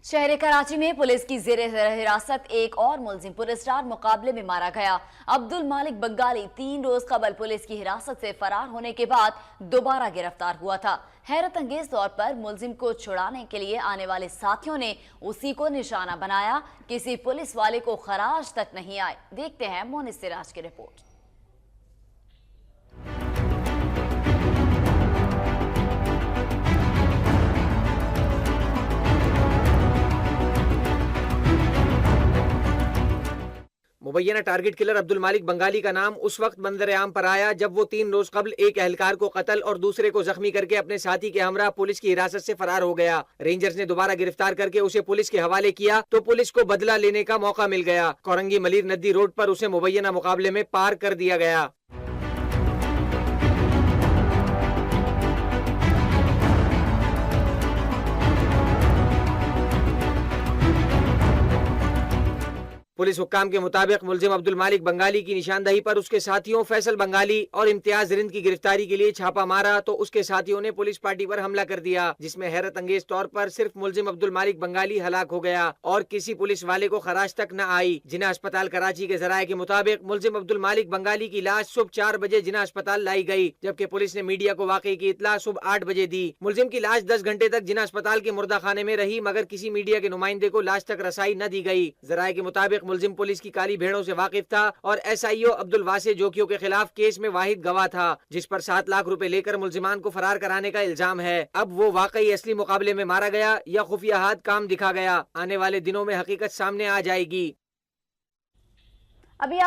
शहर कराची में पुलिस की जेर हिरासत एक और मुलजिम पुरस्कार मुकाबले में मारा गया। अब्दुल मालिक बंगाली 3 रोज कबल पुलिस की हिरासत से फरार होने के बाद दोबारा गिरफ्तार हुआ था। हैरत अंगेज तौर पर मुलजिम को छुड़ाने के लिए आने वाले साथियों ने उसी को निशाना बनाया। किसी पुलिस वाले को खराज तक नहीं आए। देखते हैं मोनिस सिराज की रिपोर्ट। मुबैना टारगेट किलर अब्दुल मालिक बंगाली का नाम उस वक्त मंजर आम पर आया जब वो 3 रोज कबल एक एहलकार को कत्ल और दूसरे को जख्मी करके अपने साथी के हमरा पुलिस की हिरासत से फरार हो गया। रेंजर्स ने दोबारा गिरफ्तार करके उसे पुलिस के हवाले किया तो पुलिस को बदला लेने का मौका मिल गया। कोरंगी मलीर नदी रोड पर उसे मुबैना मुकाबले में पार कर दिया गया। पुलिस हुक्काम के मुताबिक मुलजिम अब्दुल मालिक बंगाली की निशानदही पर उसके साथियों फैसल बंगाली और इम्तियाज रिंद की गिरफ्तारी के लिए छापा मारा तो उसके साथियों ने पुलिस पार्टी पर हमला कर दिया, जिसमें हैरत अंगेज तौर पर सिर्फ मुलजिम अब्दुल मालिक बंगाली हलाक हो गया और किसी पुलिस वाले को खराज तक न आई। जिना अस्पताल कराची के जराये के मुताबिक मुलजिम अब्दुल मालिक बंगाली की लाश सुबह 4 बजे जिना अस्पताल लाई गई, जबकि पुलिस ने मीडिया को वाकई की इतला सुबह 8 बजे दी। मुलजिम की लाश 10 घंटे तक जिना अस्पताल के मुर्दा खाने में रही मगर किसी मीडिया के नुमाइंदे को लाश तक रसाई न दी गई। जराये के मुताबिक मुलजिम पुलिस की काली भेड़ों से वाकिफ था और SIO अब्दुल वासे जोकियों के खिलाफ केस में वाहिद गवाह था, जिस पर 7 लाख रुपए लेकर मुलजिमान को फरार कराने का इल्जाम है। अब वो वाकई असली मुकाबले में मारा गया या खुफिया हाथ काम दिखा गया, आने वाले दिनों में हकीकत सामने आ जाएगी। अभी